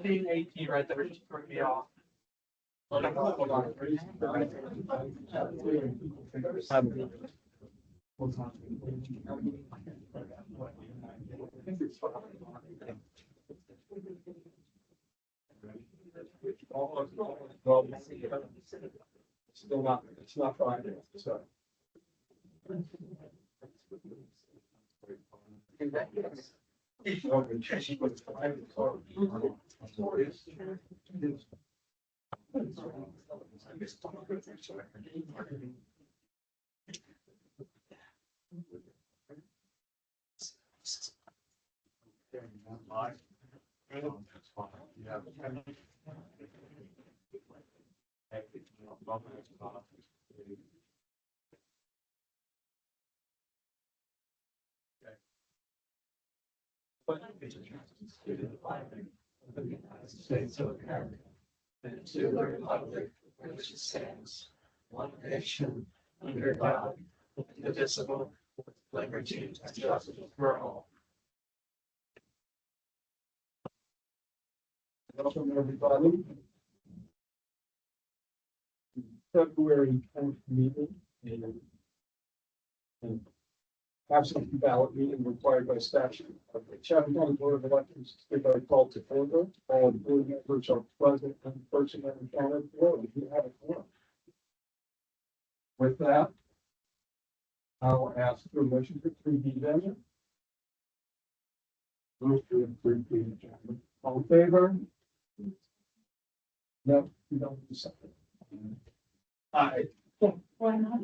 Being 18 right there just threw me off. It's not Friday, so. States of America, and to the republic which stands one nation under God, indivisible, with liberty and justice for all. Welcome, everybody. February 10th meeting and absentee ballot meeting required by statute of the Chatham County Board of Elections is hereby called to order. All board members are present in person and accounted for. We do have a quorum. With that, I'll ask for a motion for 3B then. Move to 3B. All in favor? No, you don't do something. Aye. Why not?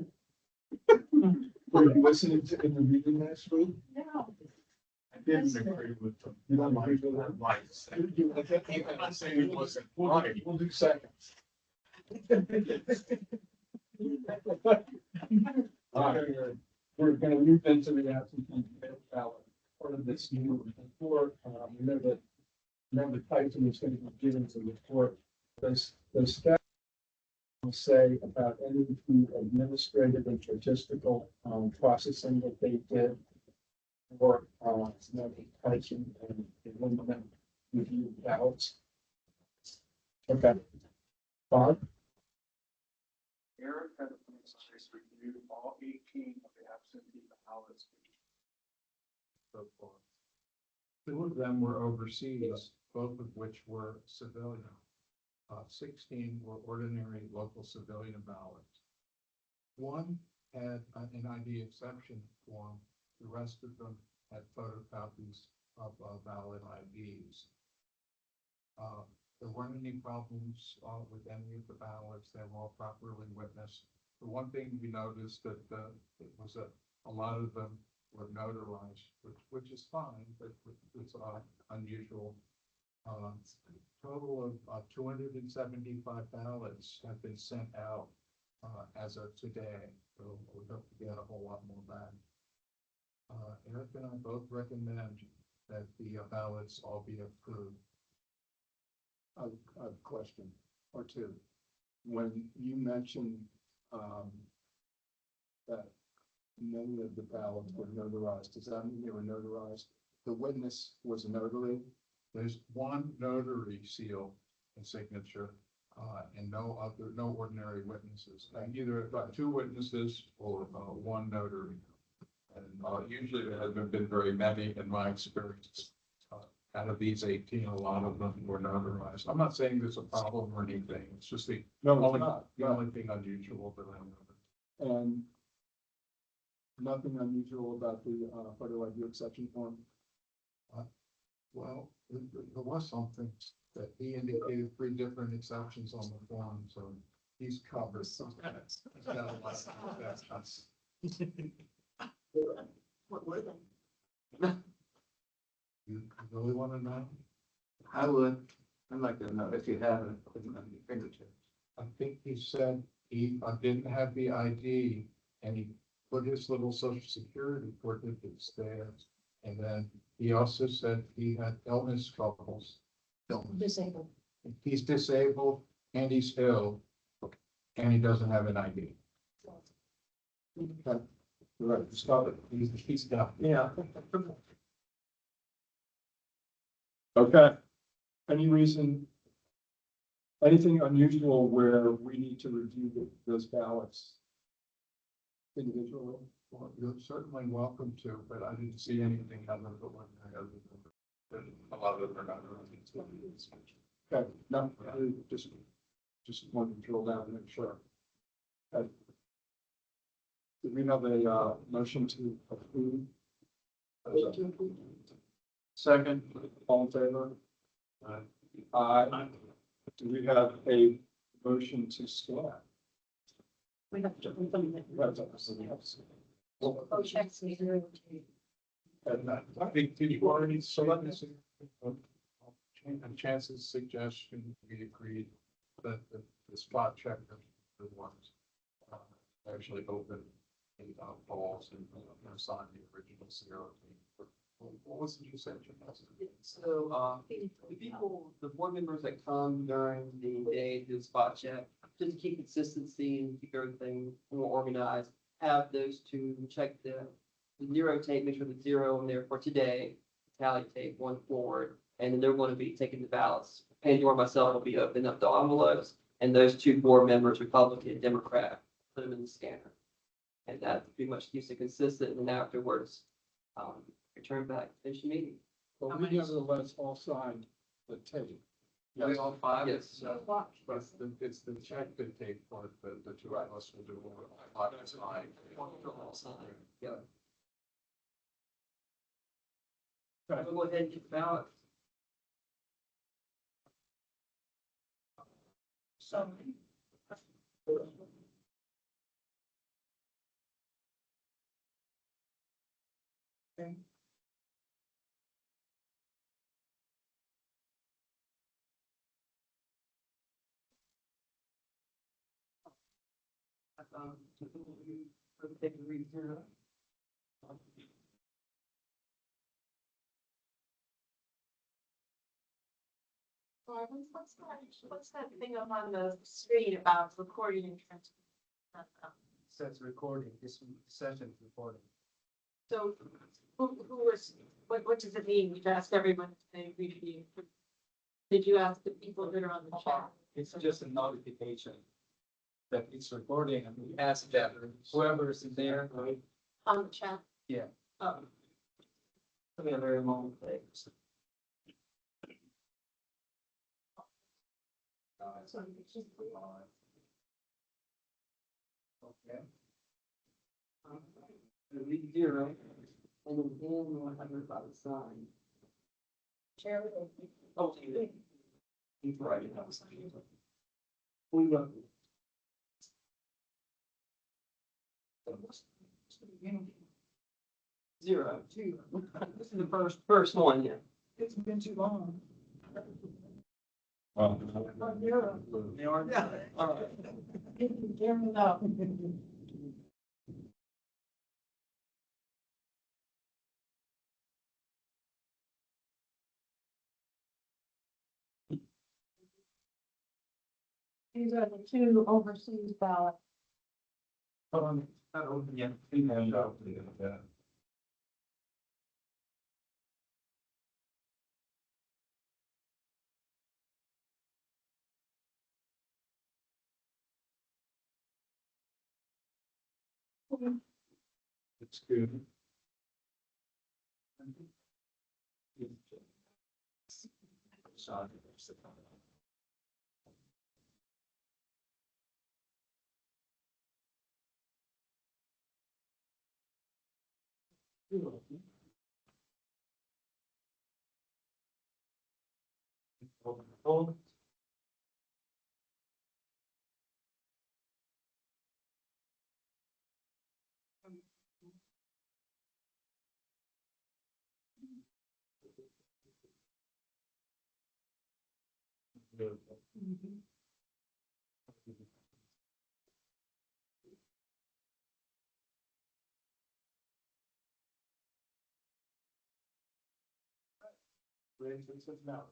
Were you listening to in the meeting last week? No. I didn't agree with them. You don't agree with that? Right. I'm saying it wasn't right. We'll do seconds. All right, we're going to move into the absentee ballot part of this new report. Remember Tyson is going to be given to the report. The staff will say about any of the administrative and statistical processing that they did for Tyson and eliminate review ballots. Okay. Bob? Eric had reviewed all 18 of the absentee ballots. So far. 2 of them were overseas, both of which were civilian. 16 were ordinary local civilian ballots. 1 had an ID exception form. The rest of them had photocopies of valid IDs. There weren't any problems with any of the ballots. They were all properly witnessed. The one thing we noticed that it was a lot of them were notarized, which is fine, but it's unusual. Total of 275 ballots have been sent out as of today. So we hope to get a whole lot more back. Eric and I both recommend that the ballots all be approved. A question or two. When you mentioned that many of the ballots were notarized, does that mean they were notarized? The witness was a notary? There's one notary seal and signature, and no ordinary witnesses. Either 2 witnesses or 1 notary. And usually there haven't been very many in my experience. Out of these 18, a lot of them were notarized. I'm not saying there's a problem or anything. It's just the only thing unusual that I know. And nothing unusual about the photo ID exception form? Well, there was something that he indicated 3 different exceptions on the form, so he's covered. He's got a lot of exceptions. What were they? You really want to know? I would. I'd like to know if you have it on your fingertips. I think he said he didn't have the ID and he put his little social security certificates there. And then he also said he had illness troubles. Disabled. He's disabled and he's ill and he doesn't have an ID. Okay. Right, stop it. He's done. Yeah. Okay. Any reason, anything unusual where we need to review those ballots individually? Well, you're certainly welcome to, but I didn't see anything other than one, other than a lot of them are not. Okay, no, just wanted to drill down and make sure. Okay. Do we have a, motion to approve? Second. All in favor? Aye. Do we have a motion to scan? We have to open it. Oh, check. And I think, did you already select this? And Chance's suggestion, we agreed that the spot checker, the ones actually open in polls and assign the original 0. What was it you said, Chance? So, the people, the board members that come during the day to do the spot check, just to keep consistency and keep everything more organized, have those two check the zero tape, make sure the 0 in there for today, tally tape one forward, and then they're going to be taking the ballots. Pandora and myself will be opening up the envelopes, and those two board members, Republican and Democrat, put them in the scanner. And that pretty much keeps it consistent, and afterwards, return back, finish the meeting. Well, we nevertheless all signed the tape. We all five? Yes. It's the check that take part, but the two of us will do all five. All signed. Yeah. Okay. We'll go ahead and get the ballot. So. Okay. Take a read through it. What's that thing up on the screen about recording and transcript? Says recording, this session's recording. So who was, what does it mean? You've asked everyone if they review. Did you ask the people that are on the chat? It's just a notification that it's recording, and we ask that whoever's in there, right? On the chat? Yeah. Oh, It'll be a very long thing. so it's just. Okay. Read 0, and then we'll have everybody sign. Chair. Oh, he's right. We will. Zero. This is the first one, yeah. It's been too long. Well, They are? Yeah. All right. Fair enough. These are the two overseas ballots. Not open yet. Yeah. It's good. Ready to sit now.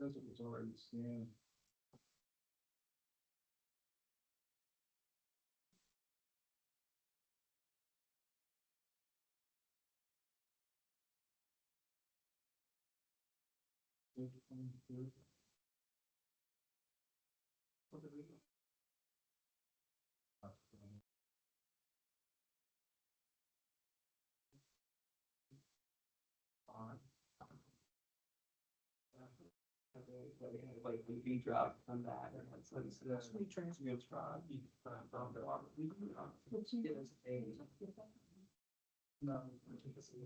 Says it was already scanned. Like when V drive come back. And that's like, we transcribe. No,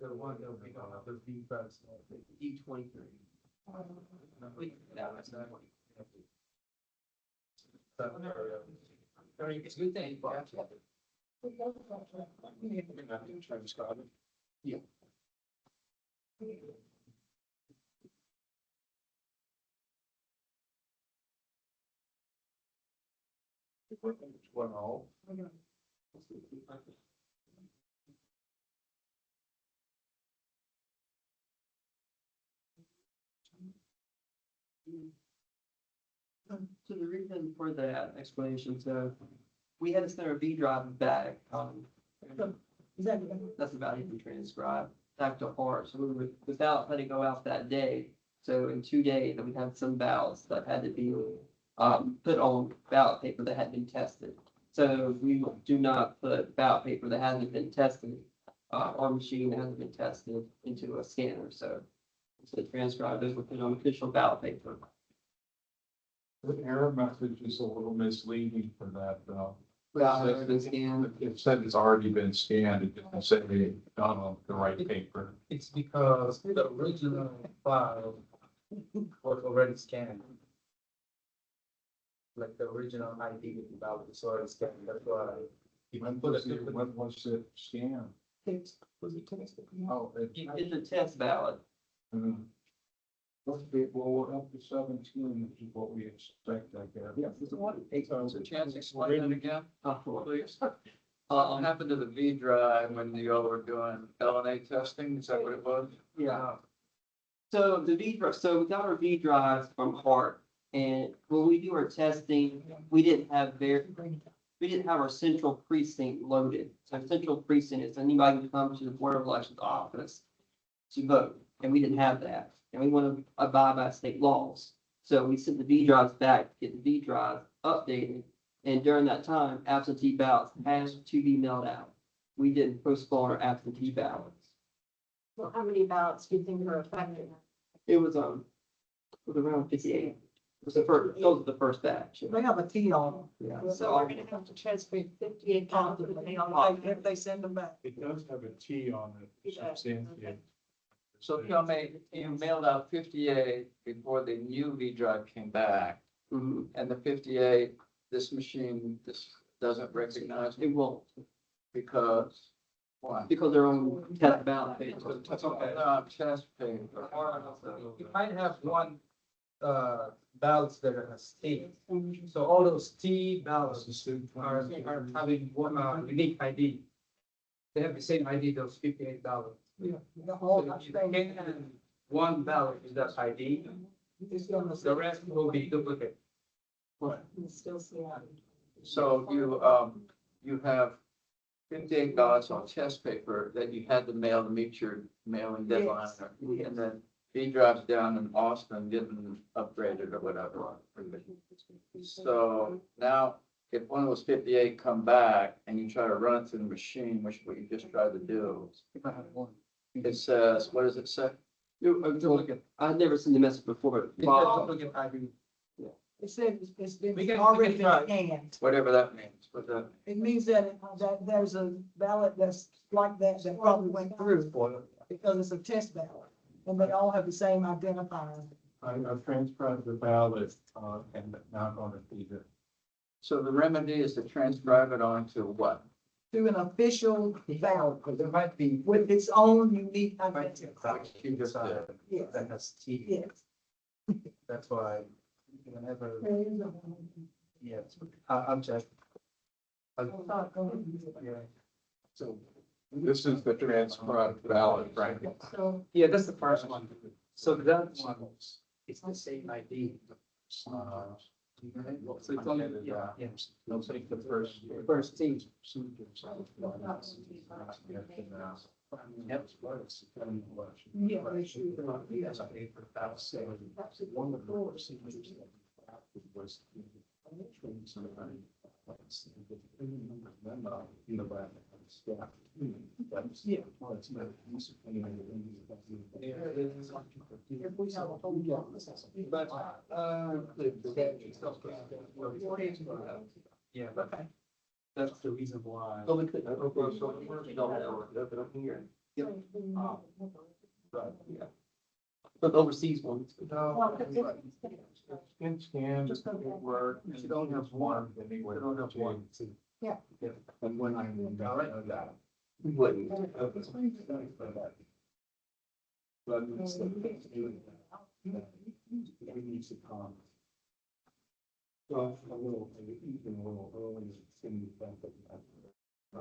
the one that we don't have the feedbacks. E23. No, that's not. It's a good thing. Transcribe it. Well, So the reason for that explanation, so we had to send our V drive back, that's about even transcribed back to heart, so we were, without letting go out that day. So in 2 days, we had some ballots that had to be, put on ballot paper that had been tested. So we do not put ballot paper that hasn't been tested, or machine that hasn't been tested into a scanner, so. So transcribe those were put on official ballot paper. the error message is a little misleading for that, though. Without having been scanned. It said it's already been scanned, it didn't say it's done on the right paper. It's because the original file was already scanned. Like the original ID about the soil scanned, that's why. When was it scanned? Was it tested? Oh, It's a test ballot. Let's be, well, up to 17, which is what we expect, I guess. So Chance, explain that again, please. What Um, happened to the V drive when you all were doing LNA testing? Is that what it was? yeah. So the V drive, so we got our V drives from Hart, and when we do our testing, we didn't have our central precinct loaded. So central precinct is anybody who comes to the Board of Elections office to vote, and we didn't have that. And we want to abide by state laws. So we sent the V drives back, to get the V drives updated. And during that time, absentee ballots had to be mailed out. We didn't postpone our absentee ballots. Well, how many ballots do you think are affected? It was around 58. It was the first, those are the first batch. They have a T on them. Yeah. So we're gonna have to transfer 58 ballots If they send them back. It does have a T on it. It does, Substantiate. So you mailed out 58 before the new V drive came back, Mhm. and the 58, this machine, this doesn't recognize It won't, because, why? because they're on test ballot pages. That's okay, no, test paper. You might have one, ballots that are state, so all those T ballots are having one, unique ID. They have the same ID, those 58 ballots. The So whole if you thing. can, one ballot is that ID, the rest will be duplicate. Still see that. So you have 58 ballots on test paper that you had to mail to meet your mailing deadline. Yes. And then V drives down in Austin getting upgraded or whatever. So now, if one of those 58 come back and you try to run it through the machine, which is what you just tried to do, If I have one. it says, what does it say? I've never seen the message before, but It's Bob, a duplicate ID. It said it's been We can already been try. scanned. Whatever that means, what that, It means that there's a ballot that's like that probably went through because it's a test ballot. And they all have the same identifier. I've transcribed the ballot, and now going to feed it. so the remedy is to transcribe it onto what? To an official ballot Because there might be, with its own unique might be identity. a fact you just said Yes, that has T, yes. that's why whenever, yes, I'll check. Yeah. So this is the transcribed ballot, right? So Yeah, that's the first one. So that one It's the same ID. They'll take the first. First team. Yeah, they should. One of the procedures that was training somebody. In the back, staff. Yeah. That's not- If we have a whole lot. But, yeah, but that's the reason why. Oh, we could, okay, so you don't have to open up here. Right. Yeah. But overseas ones. Scan scans, work, you don't have one, anyway. You don't have one. Yeah. And when I know that. We wouldn't. But it's we need to come. So a little, even a little early in the event that. I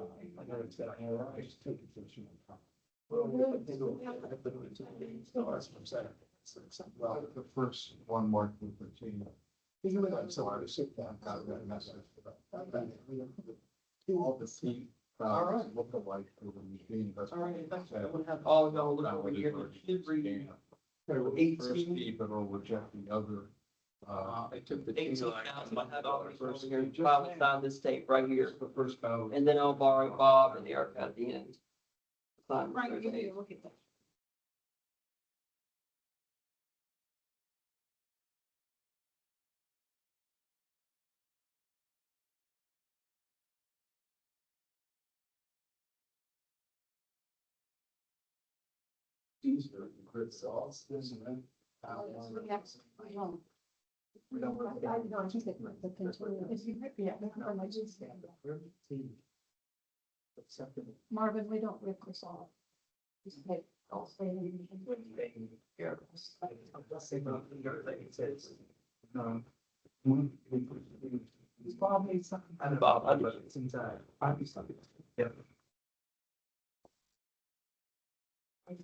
know it's that, I just take it to well, the first one worked with the team. So I sit down, got that message. All the team. Look alike for the machine. All right, we'll have all y'all look over here. Should read. First key, but it'll reject the other. They took the. $18,000 over here. Finally sign this tape right here. The first ballot. And then I'll borrow Bob and Erica at the end. Sign Frank, right give me there. a look at that. These are the grid sauce, isn't it? We don't, I don't think that the continue, if you, yeah, I just said. Marvin, we don't rip this off. Just make all say. It's probably something. And Bob, I But it's inside. I'd be something. Yeah. Is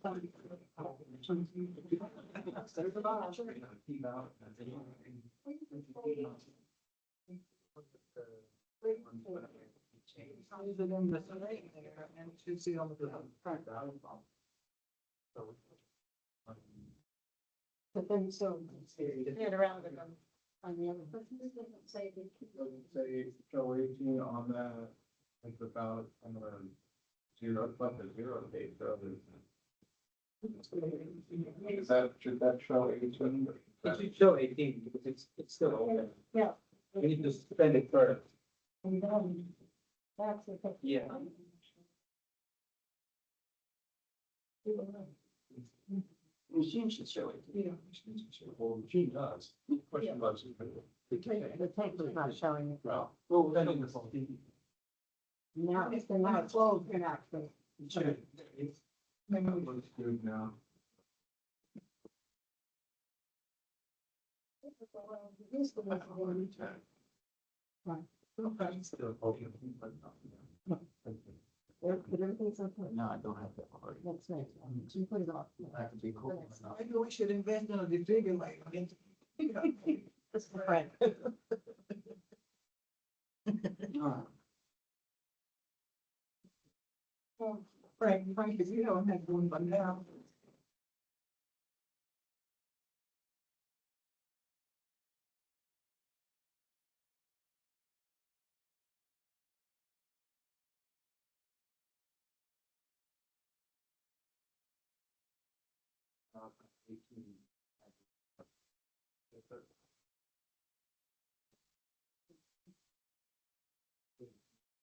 it in the thing there, and you should see on the front. But then, so. Turn around with them. On the other. Say Say, show 18 on that, think about, I'm gonna zero, but the zero date, so is that, should that show 18? It should show 18 because it's still open. Yeah. We need to spend it first. And then, that's the. Yeah. machine should show it. Yeah. Well, the machine does. The question was. The tape was not showing it. Well, Well, then it's. Now, it's the now closed, and actually. That looks good now. This the one for the return. Still open, but not- But everything's okay. No, I don't have that already. That's right. So you put it off. That could be cool. Maybe we should invest in a defibrillator. That's the friend. Frank, if you don't have one by now.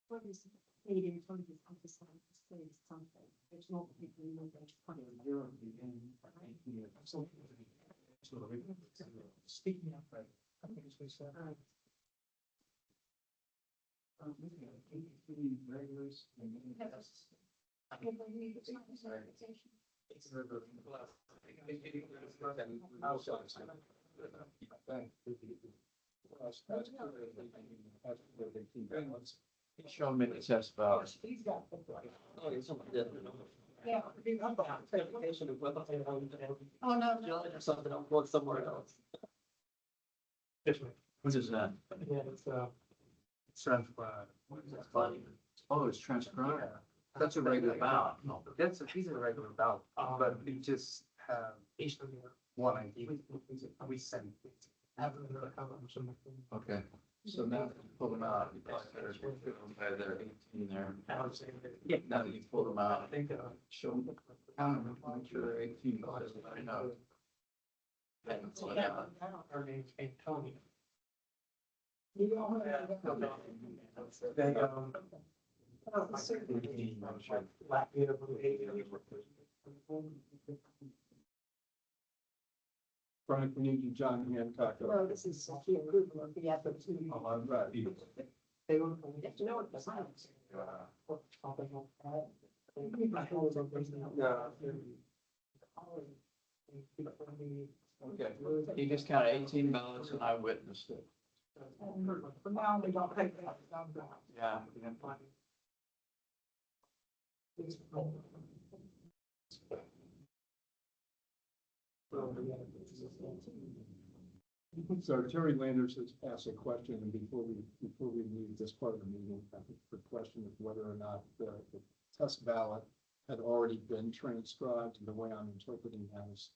What is meeting, what is this, I'm just like, to say something, there's no people in the funny. Speaking of, right, I think it's what he said. Regulars. Show me the test about. He's got the. Oh, it's something different. Yeah. Clarification of whether they own it. Oh, no, Or something, I'll look somewhere else. What is that? Yeah, it's transcribed. That's funny. Oh, it's transcribed. That's a regular ballot. No. He's a regular ballot, but we just have one ID. We send. Okay, so now that you pull them out, you probably better put them by their 18 there. Now that you pull them out, I think, show them, count them, make sure they're 18, so I know. Then pull it out. her name's Antonio. You don't have that. They, Frank, we need you, John Hancock. No, this is the approval of the absentee. Oh, I'm right. They were, you have to know what the signs. Okay, he just counted 18 ballots and I witnessed it. For now, we don't take that. Yeah. So Terry Landers has asked a question, and before we leave this part of the meeting, I think the question is whether or not the test ballot had already been transcribed, and the way I'm interpreting that is,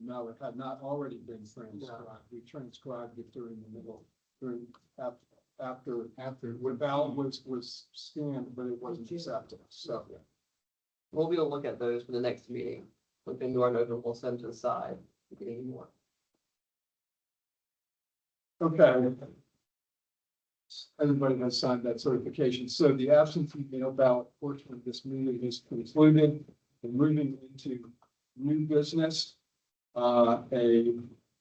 no, it had not already been transcribed. We transcribed it during the middle, after the ballot was scanned, but it wasn't accepted, so. We'll be able to look at those for the next meeting. Look into our note and we'll send to the side. If we get any more. Okay. Everybody has signed that certification. So the absentee mail ballot portion of this meeting is concluded. We're moving into new business, a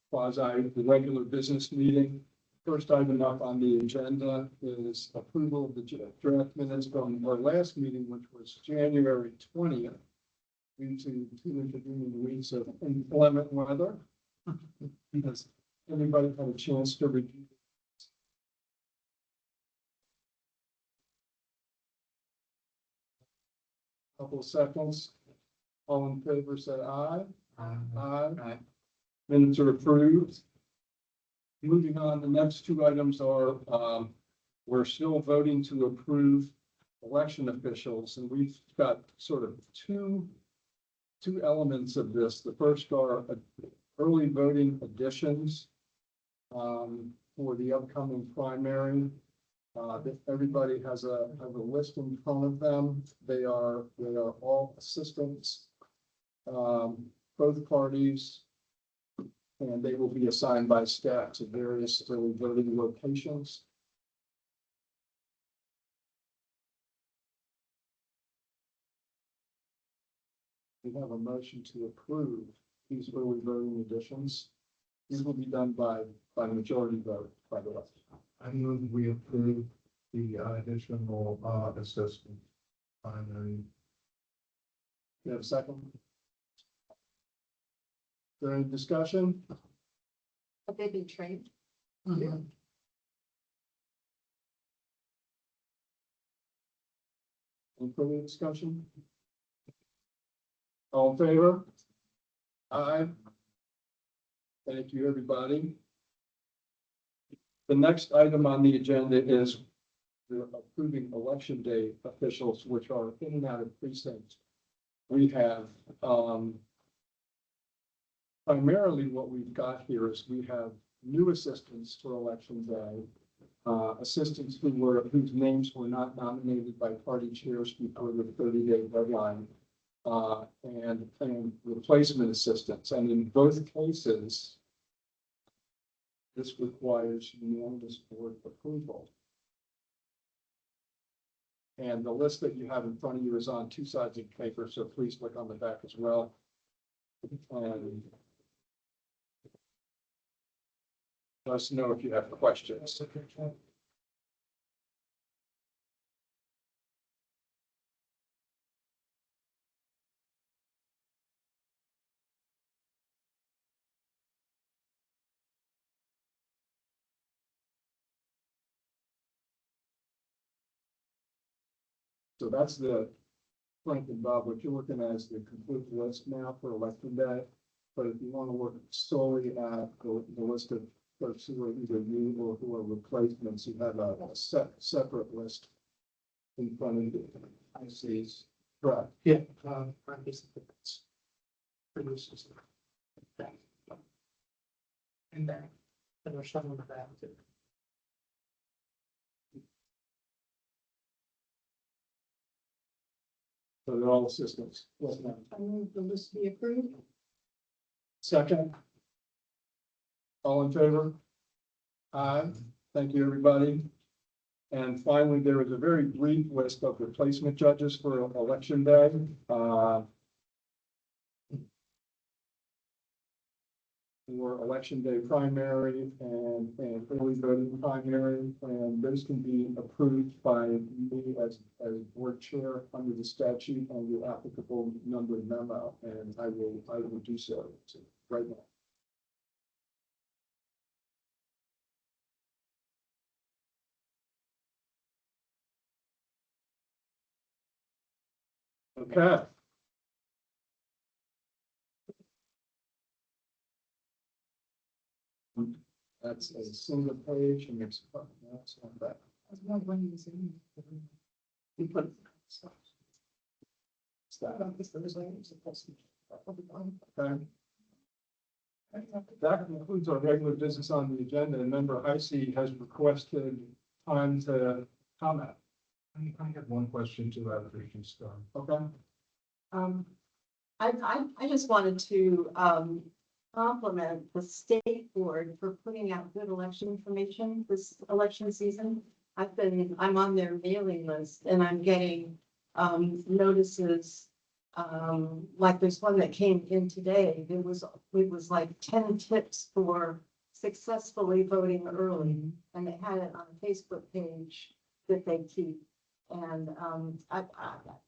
quasi regular business meeting. First item up on the agenda is approval of the draft minutes from our last meeting, which was January 20th. Due to two intervening weeks of inclement weather. Has anybody had a chance to review? Couple of seconds. All in favor, say aye. Aye. Minutes are approved. Moving on, the next two items are, we're still voting to approve election officials, and we've got sort of two elements of this. The first are early voting additions for the upcoming primary. That everybody has a list in front of them. They are all assistants, both parties, and they will be assigned by staff to various early voting locations. We have a motion to approve these early voting additions. These will be done by majority vote, by the way. I move we approve the additional assistant primary. You have a second? Is there any discussion? Have they been trained? Any further discussion? All in favor? Aye. Thank you, everybody. The next item on the agenda is the approving election day officials, which are in and out of precincts. We have, primarily what we've got here is we have new assistants for election day. Assistants whose names were not nominated by party chairs before the 30-day deadline. And replacement assistants, and in both cases, this requires unanimous board approval. And the list that you have in front of you is on two sides of paper, so please look on the back as well. And let us know if you have questions. So that's the Frank and Bob, what you're looking at is the complete list now for election day. But if you want to look solely at the list of folks who are either new or who are replacements, you have a separate list in front of you. I see. Correct. Yeah. Produces. And then, and there's some of that too. So they're all assistants. Yes, ma'am. I move the list be approved. Second. All in favor? Aye. Thank you, everybody. And finally, there is a very brief list of replacement judges for election day. For election day primary and early voting primary, and those can be approved by me as board chair under the statute and the applicable numbered memo, and I will do so right now. Okay. That's a single page and it's, that's on that. That's one when you say. You put. Okay. That concludes our regular business on the agenda, and member Heisey has requested time to comment. I have one question too after she's done. Okay, I just wanted to, compliment the state board for putting out good election information this election season. I'm on their mailing list and I'm getting, notices. Like there's one that came in today. It was like 10 tips for successfully voting early. And they had it on a Facebook page that they keep. And,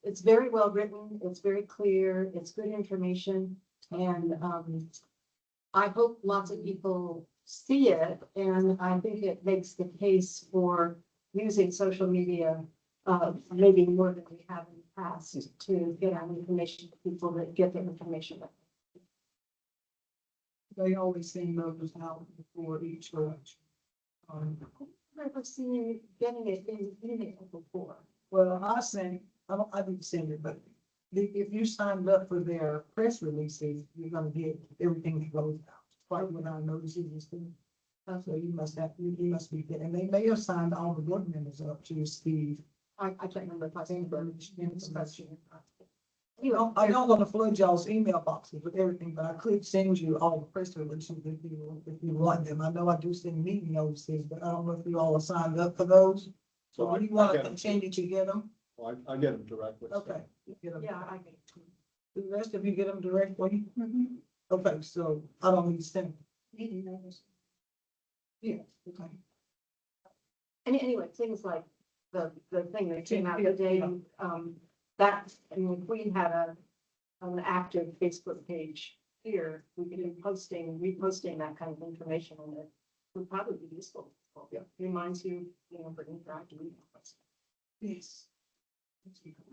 it's very well written. It's very clear. It's good information. And, I hope lots of people see it, and I think it makes the case for using social media, maybe more than we have in the past, to get out information to people that get their information. They always send those out before each election. I've never seen you getting it in email before. Well, I didn't send it, but if you signed up for their press releases, you're gonna get everything that goes out, right when our notices and stuff. So you must be there, and they may have signed all the board members up to Steve. I can't remember if I seen it. I don't want to flood y'all's email boxes with everything, but I could send you all the press releases if you want them. I know I do send meeting notices, but I don't know if you all are signed up for those. So do you want to continue to get them? well, I get them directly. Okay. Get 'em. Yeah, I get it. The rest of you get them directly? Okay, so I don't need to send. Meeting notice. Yeah, okay. Anyway, things like the thing that came out today, that, I mean, if we had an active Facebook page here, we could be reposting that kind of information on it. Would probably be useful. Yeah. Reminds you, for interactive. Yes.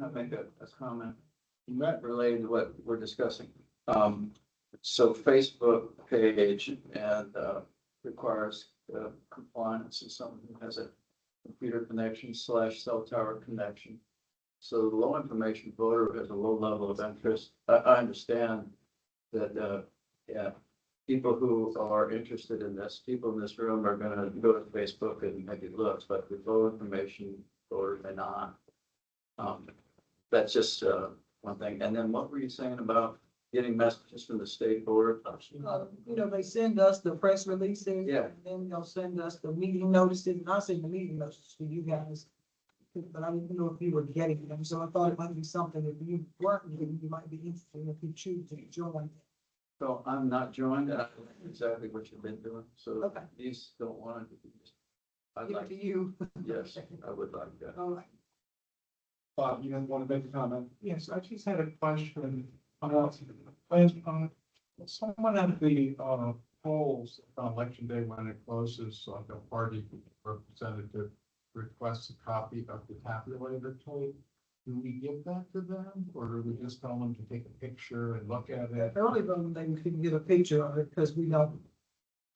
I make a comment You met. related to what we're discussing. So Facebook page and requires compliance of someone who has a computer connection / cell tower connection. So the low information voter has a low level of interest. I understand that, yeah, people who are interested in this, people in this room are gonna go to Facebook and maybe look, but with low information voters may not. That's just one thing. And then what were you saying about getting messages from the state board? They send us the press releases. Yeah. And then they'll send us the meeting notices, and I send the meeting notices to you guys. But I didn't know if you were getting them, so I thought it might be something if you weren't getting, you might be interested if you choose to join. So I'm not joined, and I don't know exactly what you've been doing, so Okay. these don't want to. I'd Give it like, to you. yes, I would like that. All right. Bob, you want to make a comment? Yes, I just had a question. Someone at the polls on election day when it closes, like a party representative requests a copy of the tabulator tape. do we give that to them, or do we just tell them to take a picture and look at it? Early voting, they can get a picture of it because we don't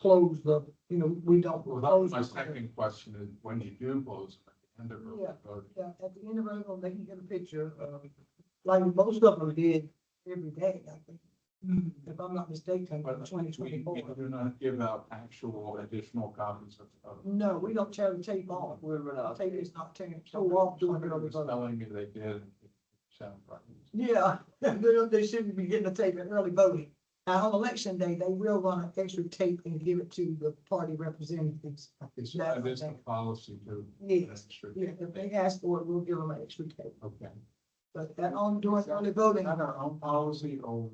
close the, we don't Well, close. my the- second question is, when you do close them at the end of early Yeah. voting, Yeah, at the end of early voting, they can get a picture of, like most of them did every day, I think. If I'm not mistaken, but twenty we twenty-four. do not give out actual additional copies of. No, we don't tear the tape off. We're not. Tape is not tearing, so off doing Somebody early was voting. telling me they did, and it sounded right. Yeah, they shouldn't be getting the tape at early voting. Now, on election day, they will run an extra tape and give it to the party representatives. Okay, so that is the policy too. Yes, yeah, if they ask for it, we'll give them an extra tape. Okay. But that on during early voting, Is that our own policy or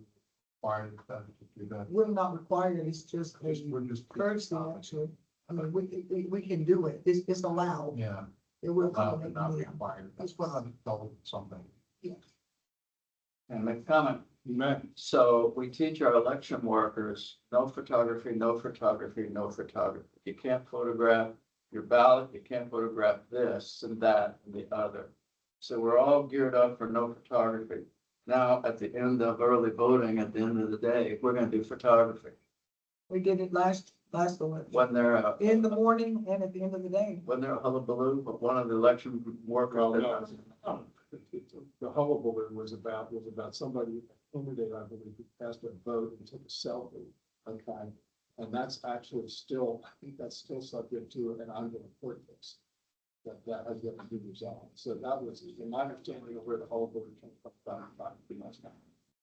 required them to do that? we're not required, it's just We're a just. courtesy, actually. I mean, we can do it, it's allowed, Yeah, it will allowed come. but not required. That's what I'm told something. And make a comment. You may. So we teach our election workers, no photography, no photography, no photography. You can't photograph your ballot, you can't photograph this and that and the other. So we're all geared up for no photography. Now, at the end of early voting, at the end of the day, we're gonna do photography. We did it last election, When they're, in the morning and at the end of the day. when they're a hullabaloo, but one of the election workers. Well, no, the hullabaloo was about somebody in the day, I believe, who cast a vote and took a selfie. Okay, and that's actually still, I think that's still subject to an ongoing court case. That has yet to be resolved. So that was, in my understanding of where the hullabaloo came from.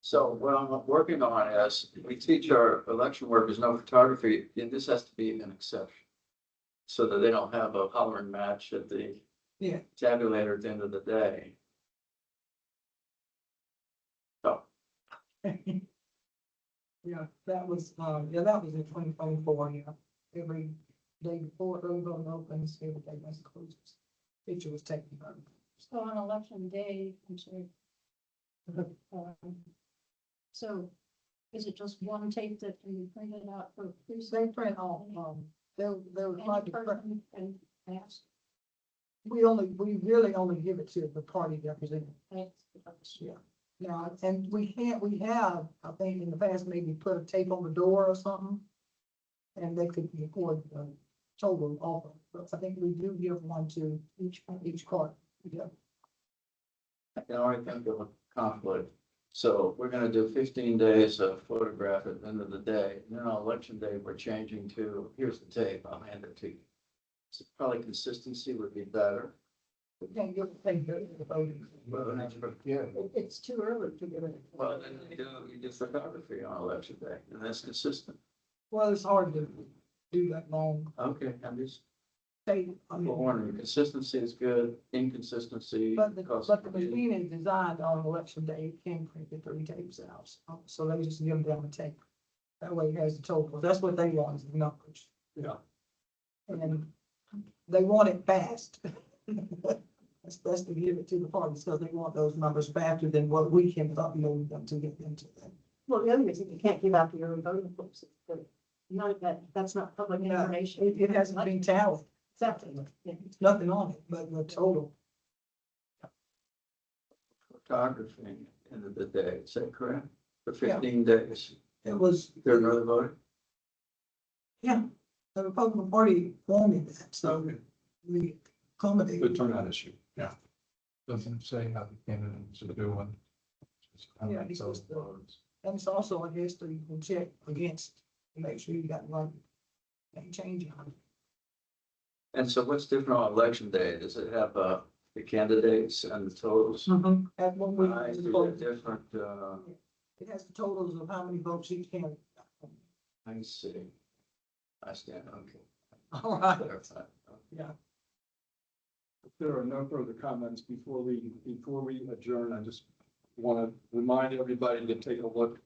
So what I'm working on is, we teach our election workers no photography, and this has to be an exception. So that they don't have a hollering match at the Yeah. tabulator at the end of the day. So, Yeah, that was in 2024, yeah. Every day before early voting opens, every day when it closes. Picture was taken. So on election day, I'm sorry. So is it just one tape that can be printed out for They precinct? print all, they're Any required to print. person can ask, We really only give it to the party representative. thanks. Yeah. Yeah, and we have, I think in the past, maybe put a tape on the door or something. And they could record the total offer, but I think we do give one to each card. Yeah. I can already think of a conflict. So we're gonna do 15 days of photograph at the end of the day, and then on election day, we're changing to, here's the tape, I'll hand it to you. So probably consistency would be better. We can't give a thing to the voting. Yeah. It's too early to get it. Well, then you do photography on election day, and that's consistent. Well, it's hard to do that long. Okay, I'm just Tape. I mean, warning, consistency is good, inconsistency. But the causes machine is designed on election day, it can print the 3 tapes out, so they just give them a tape. That way it has the total, that's what they want, is the numbers. Yeah. And they want it fast. It's best to give it to the parties, because they want those numbers faster than what we can upload them to get them to them. Well, the other reason you can't give out the early voting books, is that that's not public No, information. It hasn't been tallied, Exactly. Yeah. There's nothing on it, but the total. Photography at the end of the day, is that correct? For Yeah. 15 days, It was, there's no voting? yeah, the Republican Party wanted that, so Okay. we accommodated. Good turnout issue. Yeah. Doesn't say how the candidates are doing. Just how Yeah, many it's just the- votes. And it's also a history you can check against, to make sure you got one. Ain't changing. And so what's different on election day? Does it have, the candidates and the totals? At one week, I it's see a voted. different, It has the totals of how many votes each candidate got. I see. I stand, okay. All right. Clarify. Yeah. If there are no further comments before we adjourn, I just want to remind everybody to take a look,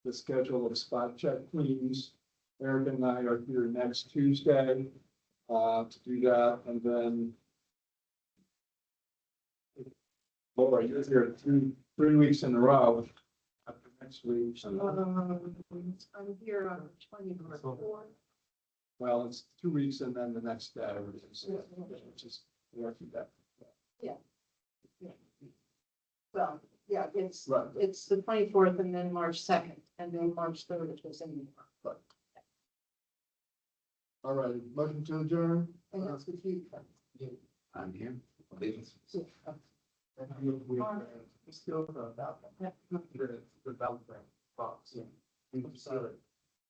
the schedule of spot check cleans. Eric and I are here next Tuesday, to do that, and then Laura, you're here 3 weeks in a row. After next week, so, I'm here on the 24th. well, it's 2 weeks and then the next day, which is working that. Yeah. Well, yeah, Right. it's the 24th and then March 2nd, and then March 3rd, it was in New York. All right, motion to adjourn. And that's with you. I'm here. Still about the development box.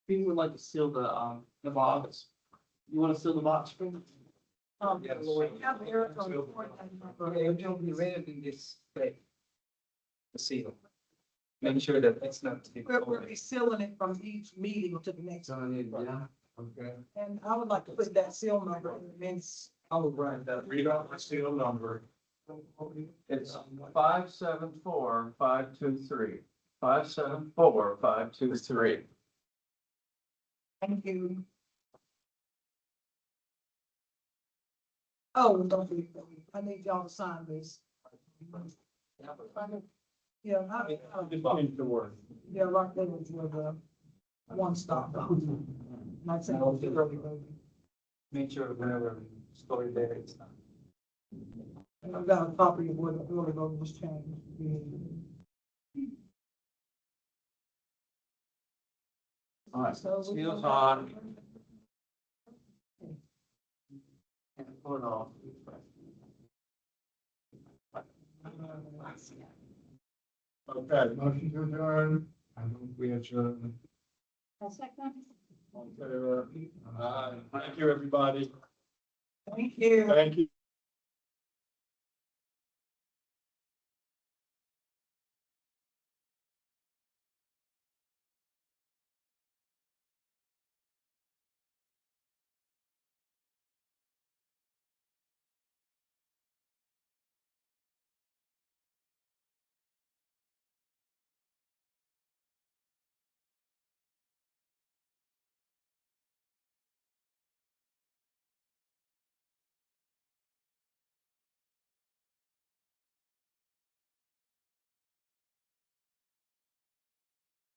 People would like to seal the box. You want to seal the box for me? Yes. Have Eric on the board, I remember. It will be rated in this way. The seal. Make sure that it's not. We'll be sealing it from each meeting to the next. Yeah, okay. And I would like to put that seal number in the minutes. I will write that, read out the seal number. It's 574-523. 574-523. Thank you. Oh, don't be, I need y'all to sign this. Yeah, Change the word. yeah, right there was where the one stop. Not saying it's early, baby. Make sure whenever story there, it's not. And I've got a copy of where the order vote was changed. All right, So we seals go on. back. And pull it off. Okay, motion to adjourn. I move we adjourn. I'll second. All in favor? Thank you, everybody. Thank you. Thank you.